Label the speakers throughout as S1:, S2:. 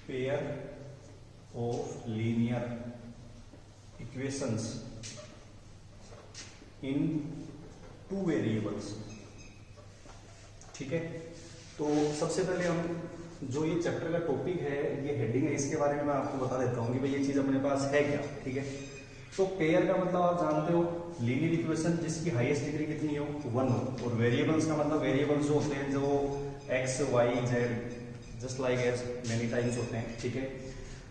S1: Pair of linear equations in two variables. ठीक है, तो सबसे पहले हम जो ये चैप्टर का टॉपिक है, ये हेडिंग है, इसके बारे में मैं आपको बता देता हूँ कि भाई ये चीज अपने पास है क्या। ठीक है, तो पेयर का मतलब आप जानते हो लीनियर इक्वेशन जिसकी हाईएस्ट डिग्री कितनी हो, 1 हो। और वेरिएबल्स का मतलब वेरिएबल्स जो होते हैं जो X Y Z just like as many times होते हैं। ठीक है,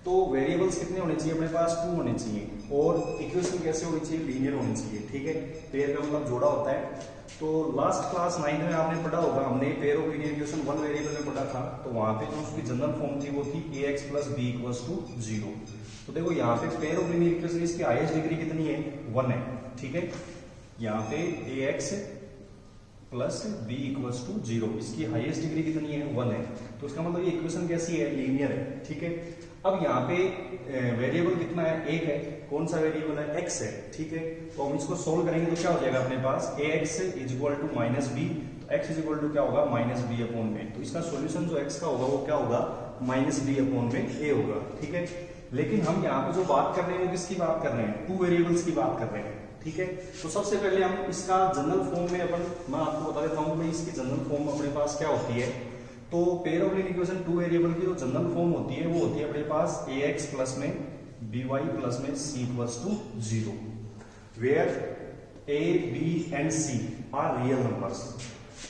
S1: तो वेरिएबल्स कितने होने चाहिए अपने पास, 2 होने चाहिए। और इक्वेशन कैसे होनी चाहिए, लीनियर होनी चाहिए। ठीक है, पेयर का मतलब जोड़ा होता है। तो लास्ट क्लास 9 में आपने पढ़ा होगा, हमने pair of linear equation 1 variable में पढ़ा था। तो वहां पे जो उसकी जनरल फॉर्म थी वो थी ax plus B equals to 0। तो देखो यहाँ पे पेयर ऑफ लीनियर इक्वेशन इसकी हाईएस्ट डिग्री कितनी है, 1 है। ठीक है, यहाँ पे ax plus B equals to 0, इसकी हाईएस्ट डिग्री कितनी है, 1 है। तो इसका मतलब ये इक्वेशन कैसी है, लीनियर है। ठीक है, अब यहाँ पे वेरिएबल कितना है, 1 है। कौन सा वेरिएबल है, x है। ठीक है, तो हम इसको सोल्व करेंगे तो क्या हो जाएगा अपने पास, ax is equal to minus B. तो x इज इक्वल टू क्या होगा, माइनस बी अपॉन में। तो इसका सॉल्यूशन जो x का होगा वो क्या होगा, माइनस बी अपॉन में a होगा। ठीक है, लेकिन हम यहाँ पे जो बात कर रहे हैं वो किसकी बात कर रहे हैं, 2 वेरिएबल्स की बात कर रहे हैं। ठीक है, तो सबसे पहले हम इसका जनरल फॉर्म में मैं आपको बता देता हूँ कि इसकी जनरल फॉर्म अपने पास क्या होती है। तो pair of linear equation 2 variable की जो जनरल फॉर्म होती है वो होती है अपने पास ax प्लस में by प्लस में c equals to 0, where a b and c are real numbers.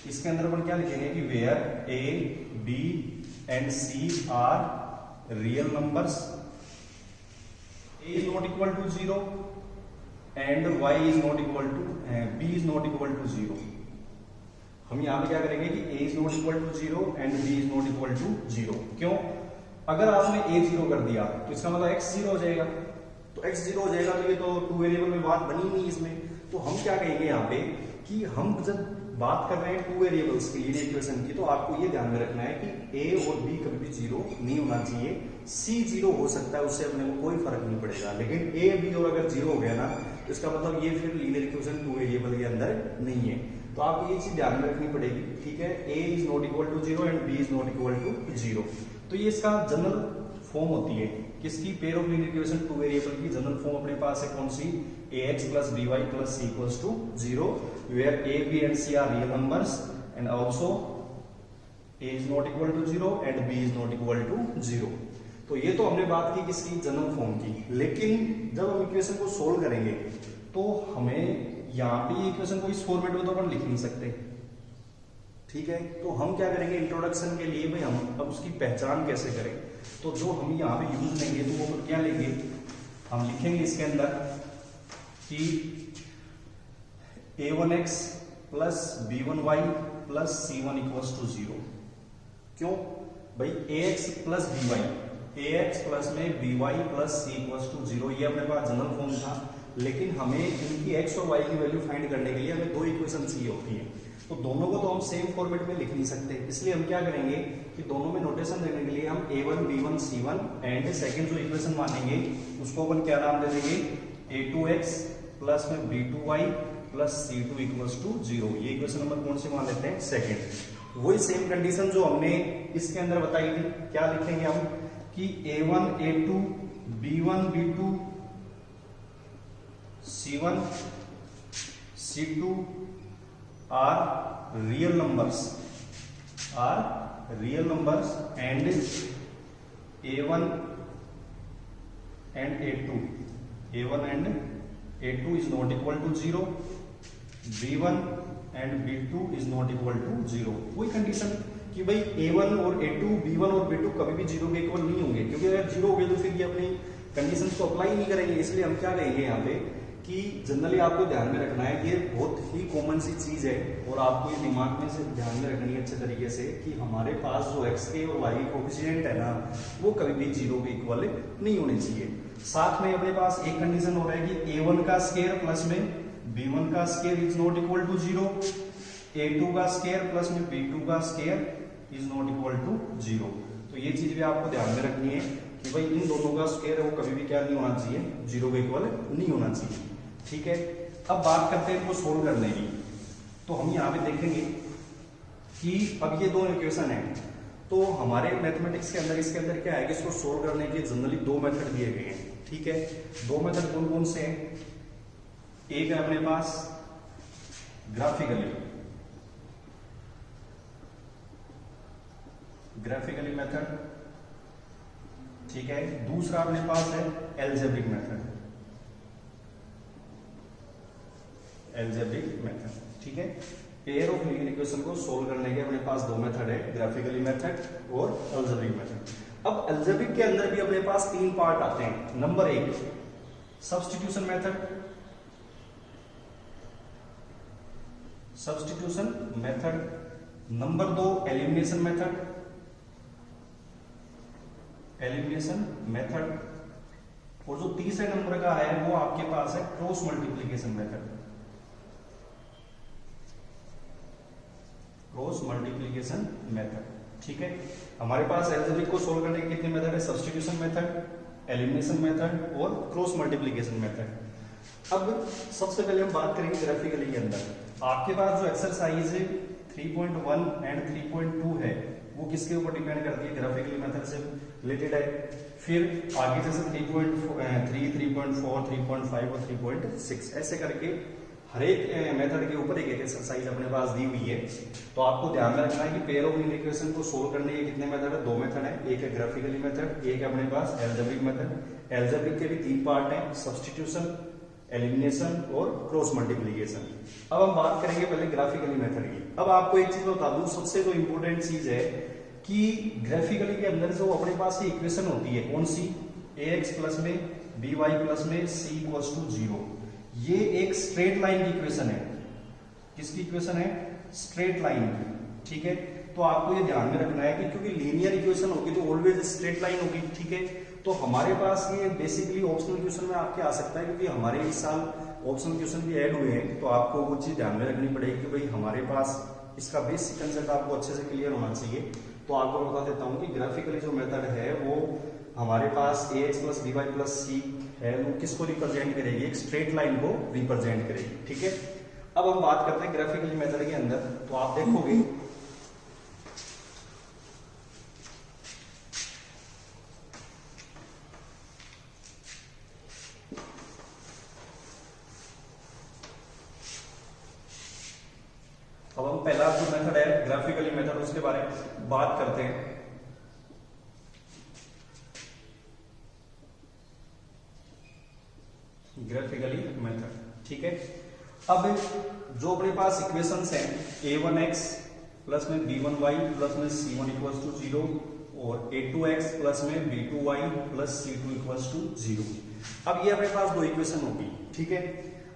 S1: इसके अंदर अपन क्या लिखेंगे कि where a b and c are real numbers, a is not equal to 0 and y is not equal to b is not equal to 0। हम यहाँ पे क्या करेंगे कि a is not equal to 0 and b is not equal to 0। क्यों, अगर आपने a 0 कर दिया तो इसका मतलब x 0 हो जाएगा। तो x 0 हो जाएगा तो ये तो 2 वेरिएबल में बात बनी नहीं इसमें। तो हम क्या कहेंगे यहाँ पे कि हम जब बात कर रहे हैं 2 वेरिएबल्स की लीनियर इक्वेशन की, तो आपको ये ध्यान में रखना है कि a और b कभी भी 0 नहीं होना चाहिए। c 0 हो सकता है, उससे अपने को कोई फर्क नहीं पड़ेगा, लेकिन a b और अगर 0 हो गया ना तो इसका मतलब ये फिर लीनियर इक्वेशन 2 वेरिएबल के अंदर नहीं है। तो आपको ये चीज ध्यान में रखनी पड़ेगी। ठीक है, a is not equal to 0 and b is not equal to 0। तो ये इसका जनरल फॉर्म होती है किसकी, pair of linear equation 2 variable की जनरल फॉर्म अपने पास है कौन सी, ax plus by plus c equals to 0, where a b and c are real numbers and also a is not equal to 0 and b is not equal to 0। तो ये तो हमने बात की किसकी, जनरल फॉर्म की। लेकिन जब हम इक्वेशन को सोल्व करेंगे तो हमें यहाँ पे इक्वेशन को इस फॉर्मेट में तो अपन लिख नहीं सकते। ठीक है, तो हम क्या करेंगे, इंट्रोडक्शन के लिए भाई हम अब उसकी पहचान कैसे करें। तो जो हम यहाँ पे यूज लेंगे तो वो क्या लेंगे, हम लिखेंगे इसके अंदर कि a1x plus b1y plus c1 equals to 0। क्यों भाई, ax plus by, ax plus में by plus c equals to 0, ये अपने पास जनरल फॉर्म था। लेकिन हमें इनकी x और y की वैल्यू फाइंड करने के लिए हमें 2 इक्वेशन चाहिए होती है। तो दोनों को तो हम सेम फॉर्मेट में लिख नहीं सकते, इसलिए हम क्या करेंगे कि दोनों में नोटेशन देने के लिए हम a1 b1 c1 and second जो इक्वेशन मानेंगे उसको अपन क्या नाम दे देंगे, a2x प्लस में b2y plus c2 equals to 0। ये इक्वेशन नंबर कौन सी मान लेते हैं, सेकंड। वही सेम कंडीशन जो हमने इसके अंदर बताई थी, क्या लिखेंगे हम कि a1 a2 b1 b2 c1 c2 are real numbers and a1 and a2 is not equal to 0, b1 and b2 is not equal to 0। कोई कंडीशन कि भाई a1 और a2 b1 और b2 कभी भी 0 के इक्वल नहीं होंगे, क्योंकि अगर 0 हो गए तो फिर ये अपनी कंडीशंस को अप्लाई नहीं करेंगे। इसलिए हम क्या कहेंगे यहाँ पे कि जनरली आपको ध्यान में रखना है, ये बहुत ही कॉमन सी चीज है और आपको ये दिमाग में से ध्यान में रखनी है अच्छे तरीके से कि हमारे पास जो x के और y के कोएफिशिएंट है ना वो कभी भी 0 के इक्वल नहीं होने चाहिए। साथ में अपने पास एक कंडीशन हो रहा है कि a1 का स्क्वायर प्लस में b1 का square is not equal to 0, a2 का स्क्वायर प्लस में b2 का square is not equal to 0। तो ये चीज भी आपको ध्यान में रखनी है कि भाई इन दोनों का स्क्वायर है वो कभी भी क्या नहीं होना चाहिए, 0 के इक्वल नहीं होना चाहिए। ठीक है, अब बात करते हैं इनको सोल्व करने की। तो हम यहाँ पे देखेंगे कि अब ये दोनों इक्वेशन है, तो हमारे मैथमेटिक्स के अंदर इसके अंदर क्या है कि इसको सोल्व करने के जनरली दो मेथड दिए गए हैं, ठीक है। दो मेथड कौन कौन से हैं? एक है अपने पास ग्राफिकली मेथड, ठीक है। दूसरा अपने पास है एल्जेब्रिक मेथड, ठीक है। पेयर ऑफ लीनियर इक्वेशन को सोल्व करने के अपने पास दो मेथड है, ग्राफिकली मेथड और एल्जेब्रिक मेथड। अब एल्जेब्रिक के अंदर भी अपने पास तीन पार्ट आते हैं। नंबर एक सब्स्टिट्यूशन मेथड, नंबर दो एलिमिनेशन मेथड, और जो तीसरे नंबर का है वो आपके पास है क्रॉस मल्टीप्लिकेशन मेथड, ठीक है। हमारे पास एल्जेब्रिक को सोल्व करने के कितने मेथड है? सब्स्टिट्यूशन मेथड, एलिमिनेशन मेथड और क्रॉस मल्टीप्लिकेशन मेथड। अब सबसे पहले हम बात करेंगे ग्राफिकली के अंदर। आपके पास जो एक्सरसाइज 3.1 एंड 3.2 है वो किसके ऊपर डिपेंड करती है? ग्राफिकली मेथड से रिलेटेड है। फिर आगे जैसे 3.3, 3.4, 3.5 और 3.6 ऐसे करके हर एक मेथड के ऊपर एक एक्सरसाइज अपने पास दी हुई है। तो आपको ध्यान में रखना है कि पेयर ऑफ लीनियर इक्वेशन को सोल्व करने के कितने मेथड है? दो मेथड है, एक है ग्राफिकली मेथड, एक है अपने पास एल्जेब्रिक मेथड। एल्जेब्रिक के भी तीन पार्ट हैं, सब्स्टिट्यूशन, एलिमिनेशन और क्रॉस मल्टीप्लिकेशन। अब हम बात करेंगे पहले ग्राफिकली मेथड की। अब आपको एक चीज बता दूं, सबसे जो इंपॉर्टेंट चीज है कि ग्राफिकली के अंदर जो अपने पास ये इक्वेशन होती है कौन सी? ax प्लस में by प्लस में c इक्वल्स टू 0, ये एक स्ट्रेट लाइन की इक्वेशन है। किसकी इक्वेशन है? स्ट्रेट लाइन की, ठीक है। तो आपको ये ध्यान में रखना है कि क्योंकि लीनियर इक्वेशन होगी तो ऑलवेज स्ट्रेट लाइन होगी, ठीक है। तो हमारे पास ये बेसिकली ऑप्शनल क्वेश्चन में आपके आ सकता है, क्योंकि हमारे इस साल ऑप्शनल क्वेश्चन भी ऐड हुए हैं। तो आपको वो चीज ध्यान में रखनी पड़ेगी कि भाई हमारे पास इसका बेसिक कंसेप्ट आपको अच्छे से क्लियर होना चाहिए। तो आपको बता देता हूँ कि ग्राफिकली जो मेथड है वो हमारे पास ax plus by plus c है, वो किसको रिप्रेजेंट करेगी? एक स्ट्रेट लाइन को रिप्रेजेंट करेगी, ठीक है। अब हम बात करते हैं ग्राफिकली मेथड के अंदर। तो आप देखोगे अब हम पहला जो मेथड है ग्राफिकली मेथड उसके बारे में बात करते हैं। ग्राफिकली मेथड, ठीक है। अब जो अपने पास इक्वेशंस हैं a1x प्लस में b1y प्लस में c1 इक्वल्स टू 0 और a2x प्लस में b2y plus c2 equals to 0। अब ये अपने पास दो इक्वेशन होगी, ठीक है।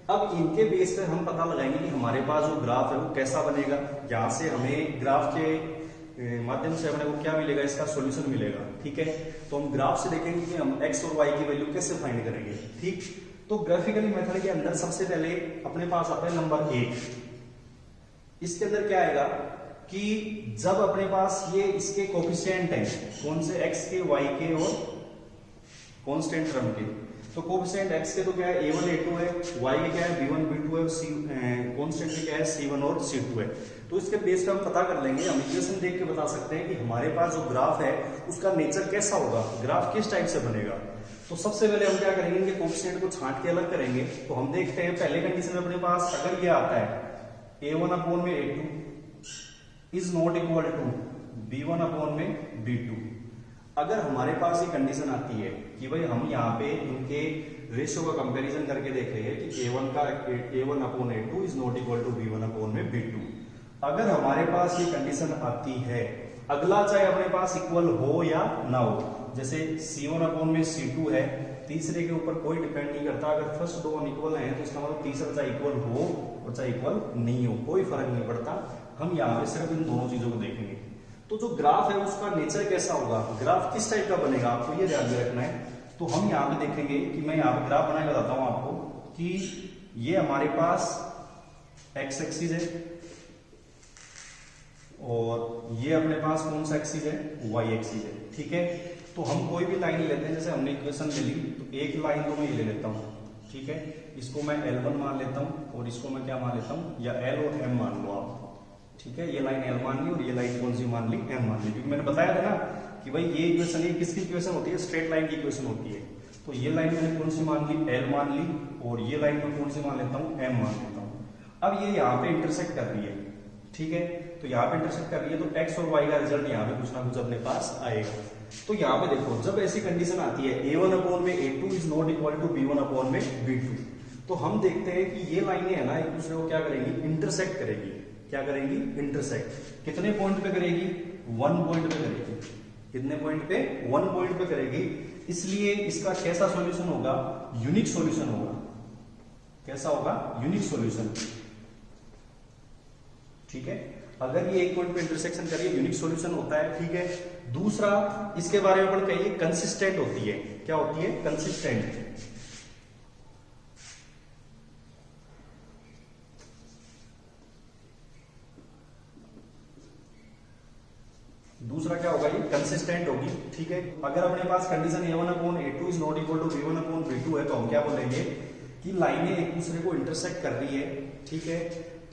S1: अब इनके बेस पे हम पता लगाएंगे कि हमारे पास जो ग्राफ है वो कैसा बनेगा। यहाँ से हमें ग्राफ के माध्यम से हमें वो क्या मिलेगा? इसका सॉल्यूशन मिलेगा, ठीक है। तो हम ग्राफ से देखेंगे कि हम x और y की वैल्यू कैसे फाइंड करेंगे, ठीक। तो ग्राफिकली मेथड के अंदर सबसे पहले अपने पास आता है नंबर 1। इसके अंदर क्या आएगा कि जब अपने पास ये इसके कोफिशिएंट हैं, कौन से? x के, y के और कांस्टेंट टर्म के। तो कोफिशिएंट x के तो क्या है? a1 a2 है, y के क्या है? b1 b2 है, और कांस्टेंट के क्या है? c1 और c2 है। तो इसके बेस पे हम पता कर लेंगे, हम इक्वेशन देख के बता सकते हैं कि हमारे पास जो ग्राफ है उसका नेचर कैसा होगा, ग्राफ किस टाइप से बनेगा। तो सबसे पहले हम क्या करेंगे, इनके कोफिशिएंट को छांट के अलग करेंगे। तो हम देखते हैं पहले कंडीशन में अपने पास अगर ये आता है a1 अपॉन में a2 is not equal to b1 upon में b2, अगर हमारे पास ये कंडीशन आती है कि भाई हम यहाँ पे इनके रेशियो का कंपैरिजन करके देख रहे हैं कि a1 upon a2 is not equal to b1 upon में b2, अगर हमारे पास ये कंडीशन आती है, अगला चाहे अपने पास इक्वल हो या ना हो, जैसे c1 अपॉन में c2 है, तीसरे के ऊपर कोई डिपेंड नहीं करता। अगर फर्स्ट दो अनइक्वल हैं तो इसका मतलब तीसरा चाहे इक्वल हो और चाहे इक्वल नहीं हो, कोई फर्क नहीं पड़ता। हम यहाँ पे सिर्फ इन दोनों चीजों को देखेंगे। तो जो ग्राफ है उसका नेचर कैसा होगा, ग्राफ किस टाइप का बनेगा, आपको ये ध्यान में रखना है। तो हम यहाँ पे देखेंगे कि मैं यहाँ पे ग्राफ बना के बताता हूँ आपको कि ये हमारे पास एक्स एक्सिस है और ये अपने पास कौन सा एक्सिस है? वाई एक्सिस है, ठीक है। तो हम कोई भी लाइन लेते हैं, जैसे हमने इक्वेशन ले ली, तो एक लाइन तो मैं ये ले लेता हूँ, ठीक है। इसको मैं L1 मान लेता हूँ और इसको मैं क्या मान लेता हूँ, या L और M मान लो आप, ठीक है, ये लाइन एल मान ली और ये लाइन कौन सी मान ली, एम मान ली, क्योंकि मैंने बताया था ना कि भाई ये इक्वेशन ये किसकी इक्वेशन होती है, स्ट्रेट लाइन की इक्वेशन होती है। तो ये लाइन मैंने कौन सी मान ली, एल मान ली, और ये लाइन में कौन सी मान लेता हूँ, एम मान लेता हूँ। अब ये यहाँ पे इंटरसेक्ट कर रही है, ठीक है, तो यहाँ पे इंटरसेक्ट कर रही है, तो एक्स और वाई का रिजल्ट यहाँ पे कुछ ना कुछ अपने पास आएगा। तो यहाँ पे देखो, जब ऐसी कंडीशन आती है a1 अपॉन में a2 is not equal to b1 upon में b2, तो हम देखते हैं कि ये लाइनें है ना एक दूसरे को क्या करेंगी, इंटरसेक्ट करेगी। क्या करेंगी, इंटरसेक्ट। कितने पॉइंट पे करेगी, 1 पॉइंट पे करेगी। कितने पॉइंट पे, 1 पॉइंट पे करेगी। इसलिए इसका कैसा सॉल्यूशन होगा, यूनिक सॉल्यूशन होगा। कैसा होगा, यूनिक सॉल्यूशन। ठीक है, अगर ये एक पॉइंट पे इंटरसेक्शन करिए यूनिक सॉल्यूशन होता है। ठीक है, दूसरा इसके बारे में कहिए कंसिस्टेंट होती है। क्या होती है, कंसिस्टेंट। दूसरा क्या होगा, ये कंसिस्टेंट होगी। ठीक है, अगर अपने पास condition a1 upon a2 is not equal to b1 upon b2 है, तो हम क्या बोलेंगे कि लाइनें एक दूसरे को इंटरसेक्ट कर रही है। ठीक है,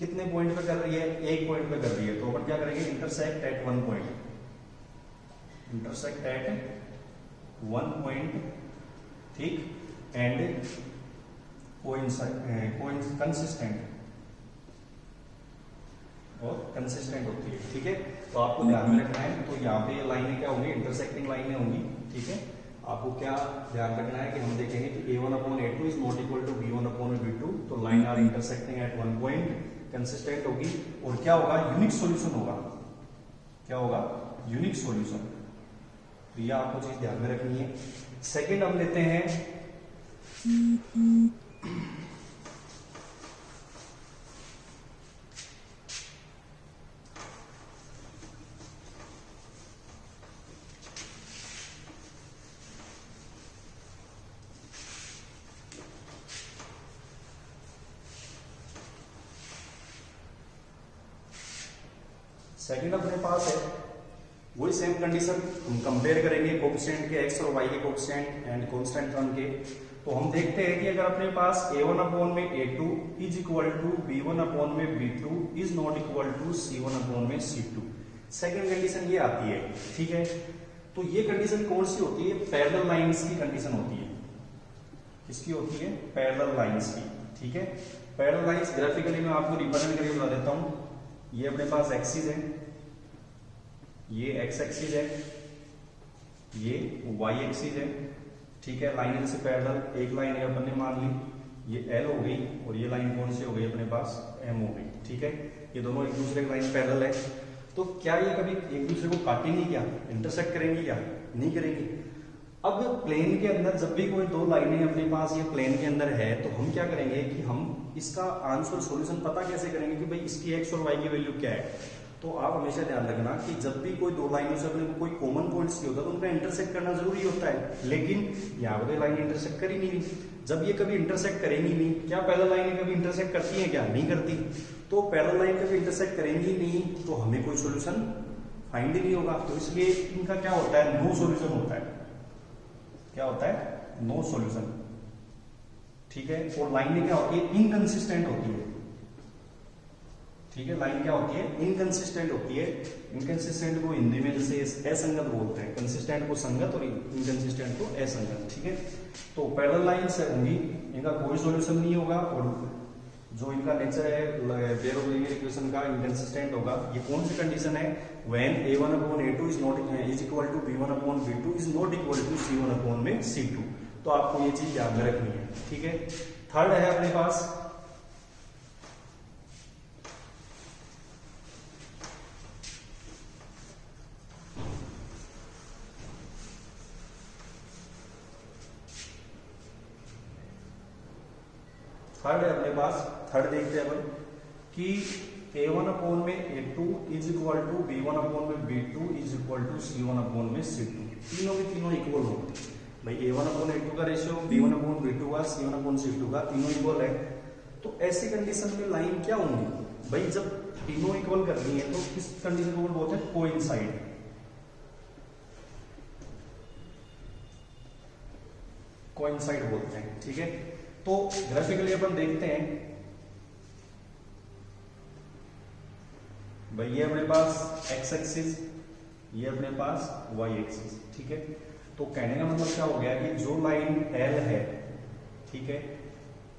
S1: कितने पॉइंट पे कर रही है, एक पॉइंट पे कर रही है, तो अपन क्या करेंगे, intersect at 1 point. Intersect at 1 point, ठीक, एंड कंसिस्टेंट और कंसिस्टेंट होती है। ठीक है, तो आपको ध्यान में रखना है। तो यहाँ पे ये लाइनें क्या होंगी, इंटरसेक्टिंग लाइनें होंगी। ठीक है, आपको क्या ध्यान रखना है कि हम देखेंगे कि a1 upon a2 is not equal to b1 upon b2, तो line are intersecting at 1 point, consistent होगी, और क्या होगा, यूनिक सॉल्यूशन होगा। क्या होगा, यूनिक सॉल्यूशन। तो ये आपको चीज ध्यान में रखनी है। सेकंड हम लेते हैं सेकंड अपने पास है वही सेम कंडीशन, हम कंपेयर करेंगे कोफिशिएंट के x और y के कोफिशिएंट एंड कांस्टेंट टर्म के। तो हम देखते हैं कि अगर अपने पास a1 अपॉन में a2 is equal to b1 upon में b2 is not equal to c1 upon में c2, सेकंड कंडीशन ये आती है। ठीक है, तो ये कंडीशन कौन सी होती है, पैरेलल लाइंस की कंडीशन होती है। किसकी होती है, पैरेलल लाइंस की। ठीक है, पैरेलल लाइंस ग्राफिकली मैं आपको रिप्रेजेंट करके बता देता हूं। ये अपने पास एक्सिस है, ये एक्स एक्सिस है, ये वाई एक्सिस है। ठीक है, लाइन से पैरेलल एक लाइन है अपन ने मान ली, ये एल हो गई, और ये लाइन कौन सी हो गई अपने पास, एम हो गई। ठीक है, ये दोनों एक दूसरे की लाइन पैरेलल है। तो क्या ये कभी एक दूसरे को काटेंगी, क्या इंटरसेक्ट करेंगी, क्या नहीं करेंगी। अब प्लेन के अंदर जब भी कोई दो लाइनें अपने पास ये प्लेन के अंदर है, तो हम क्या करेंगे कि हम इसका आंसर सॉल्यूशन पता कैसे करेंगे कि भाई इसकी एक्स और वाई की वैल्यू क्या है। तो आप हमेशा ध्यान रखना कि जब भी कोई दो लाइनों से अपने को कोई कॉमन पॉइंट्स की होता है तो उनका इंटरसेक्ट करना जरूरी होता है, लेकिन यहाँ पे लाइन इंटरसेक्ट कर ही नहीं रही। जब ये कभी इंटरसेक्ट करेंगी नहीं, क्या पैरेलल लाइनें कभी इंटरसेक्ट करती हैं, क्या नहीं करती। तो पैरेलल लाइन कभी इंटरसेक्ट करेंगी नहीं, तो हमें कोई सोल्यूशन फाइंड ही नहीं होगा। तो इसलिए इनका क्या होता है, नो सोल्यूशन होता है। क्या होता है, नो सॉल्यूशन। ठीक है, और लाइनें क्या होती है, इनकंसिस्टेंट होती है। ठीक है, लाइन क्या होती है, इनकंसिस्टेंट होती है। इनकंसिस्टेंट को हिंदी में जैसे असंगत बोलते हैं, कंसिस्टेंट को संगत और इनकंसिस्टेंट को असंगत। ठीक है, तो पैरेलल लाइंस होंगी, इनका कोई सॉल्यूशन नहीं होगा, और जो इनका नेचर है पेयर ऑफ लीनियर इक्वेशन का इनकंसिस्टेंट होगा। ये कौन सी कंडीशन है, when a1 upon a2 is not is equal to b1 upon b2 is not equal to c1 upon में c2। तो आपको ये चीज ध्यान में रखनी है। ठीक है, थर्ड है अपने पास थर्ड देखते हैं अपन कि a1 अपॉन में a2 is equal to b1 upon में b2 is equal to c1 upon में c2। तीनों के तीनों इक्वल हो भाई, a1 अपॉन a2 का रेशियो, b1 अपॉन b2 का, c1 अपॉन c2 का, तीनों इक्वल है। तो ऐसी कंडीशन में लाइन क्या होंगी भाई, जब तीनों इक्वल कर रही है तो किस कंडीशन को बोलते हैं, कोइंसाइड। कोइंसाइड बोलते हैं। ठीक है, तो ग्राफिकली अपन देखते हैं, भाई ये अपने पास एक्स एक्सिस, ये अपने पास वाई एक्सिस, ठीक है। तो कहने का मतलब क्या हो गया कि जो लाइन एल है, ठीक है,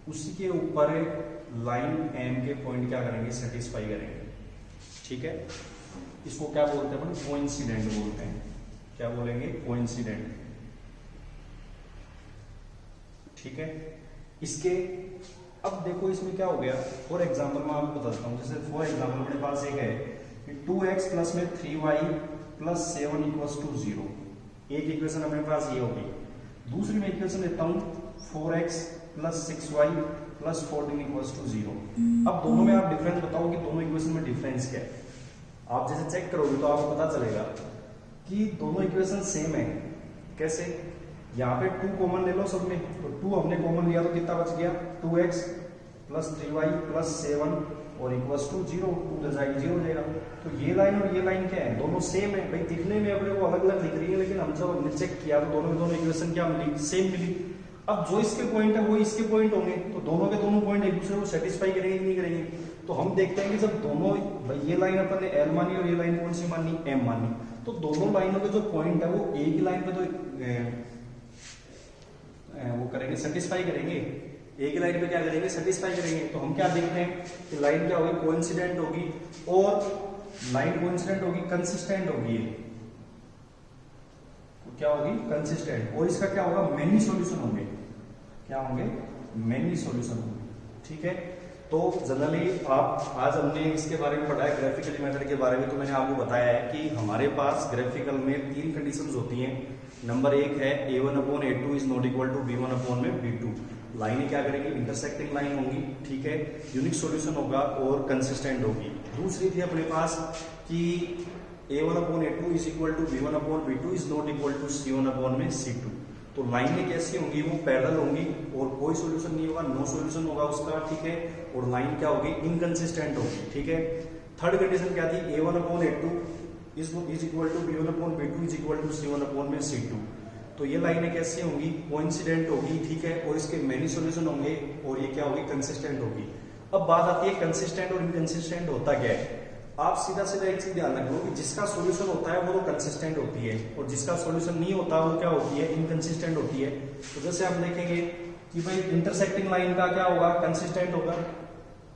S1: उसी के ऊपर लाइन एम के पॉइंट क्या करेंगे, सेटिस्फाई करेंगे, ठीक है। इसको क्या बोलते हैं अपन, कोइंसिडेंट बोलते हैं। क्या बोलेंगे, कोइंसिडेंट, ठीक है। इसके अब देखो इसमें क्या हो गया, फॉर एग्जाम्पल मैं आपको बताता हूँ। जैसे फॉर एग्जाम्पल अपने पास एक है कि 2x प्लस में 3y प्लस 7 इक्वल्स टू 0, एक इक्वेशन अपने पास ये होगी। दूसरी में इक्वेशन लेता हूँ 4x plus 6y plus 14 equals to 0। अब दोनों में आप डिफरेंस बताओ कि दोनों इक्वेशन में डिफरेंस क्या है। आप जैसे चेक करोगे तो आपको पता चलेगा कि दोनों इक्वेशन सेम है। कैसे, यहाँ पे 2 कॉमन ले लो सब में, तो 2 हमने कॉमन लिया तो कितना बच गया, 2x प्लस 3y प्लस 7 और इक्वल्स टू 0, 2 उधर जाएगी 0 हो जाएगा। तो ये लाइन और ये लाइन क्या है, दोनों सेम है। भाई दिखने में अपने को अलग अलग दिख रही है, लेकिन हम जब हमने चेक किया तो दोनों इक्वेशन क्या मिली, सेम मिली। अब जो इसके पॉइंट है वो इसके पॉइंट होंगे, तो दोनों के दोनों पॉइंट एक दूसरे को सेटिस्फाई करेंगे कि नहीं करेंगे। तो हम देखते हैं कि जब दोनों, भाई ये लाइन अपन ने एल मानी और ये लाइन कौन सी मानी, एम मानी, तो दोनों लाइनों के जो पॉइंट है वो एक ही लाइन पे तो वो करेंगे, सेटिस्फाई करेंगे। एक ही लाइन पे क्या करेंगे, सेटिस्फाई करेंगे। तो हम क्या देखते हैं कि लाइन क्या होगी, कोइंसिडेंट होगी, और लाइन कोइंसिडेंट होगी, कंसिस्टेंट होगी। तो क्या होगी, कंसिस्टेंट। और इसका क्या होगा, मेनी सॉल्यूशन होंगे। क्या होंगे, मेनी सॉल्यूशन होंगे, ठीक है। तो जनरली आप, आज हमने इसके बारे में पढ़ा है ग्राफिकल मेथड के बारे में। तो मैंने आपको बताया है कि हमारे पास ग्राफिकल में 3 कंडीशंस होती हैं। नंबर 1 है a1/a2 is not equal to b1/b2। लाइनें क्या करेंगी, इंटरसेक्टिंग लाइन होंगी, ठीक है, यूनिक सॉल्यूशन होगा और कंसिस्टेंट होगी। दूसरी थी अपने पास कि a1/a2 is equal to b1/b2 is not equal to c1/c2। तो लाइनें कैसी होंगी, वो पैरेलल होंगी और कोई सॉल्यूशन नहीं होगा, नो सॉल्यूशन होगा उसका, ठीक है। और लाइन क्या होगी, इनकंसिस्टेंट होगी, ठीक है। थर्ड कंडीशन क्या थी, a1/a2 is equal to b1/b2 is equal to c1/c2। तो ये लाइनें कैसी होंगी, कोइंसिडेंट होगी, ठीक है, और इसके मेनी सॉल्यूशन होंगे, और ये क्या होगी, कंसिस्टेंट होगी। अब बात आती है कंसिस्टेंट और इनकंसिस्टेंट होता क्या है। आप सीधा सीधा एक चीज ध्यान रख लो कि जिसका सॉल्यूशन होता है वो तो कंसिस्टेंट होती है, और जिसका सॉल्यूशन नहीं होता वो क्या होती है, इनकंसिस्टेंट होती है। तो जैसे हम देखेंगे कि भाई इंटरसेक्टिंग लाइन का क्या होगा, कंसिस्टेंट होगा,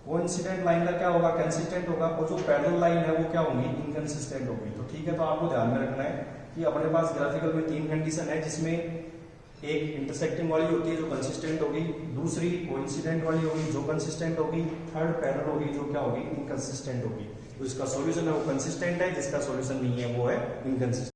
S1: कोइंसिडेंट लाइन का क्या होगा, कंसिस्टेंट होगा, और जो पैरेलल लाइन है वो क्या होगी, इनकंसिस्टेंट होगी। तो ठीक है, तो आपको ध्यान में रखना है कि अपने पास ग्राफिकल में 3 कंडीशन है, जिसमें एक इंटरसेक्टिंग वाली होती है जो कंसिस्टेंट होगी, दूसरी कोइंसिडेंट वाली होगी जो कंसिस्टेंट होगी, थर्ड पैरेलल होगी जो क्या होगी, इनकंसिस्टेंट होगी। तो इसका सॉल्यूशन है वो कंसिस्टेंट है, जिसका सॉल्यूशन नहीं है वो है इनकंसिस्टेंट।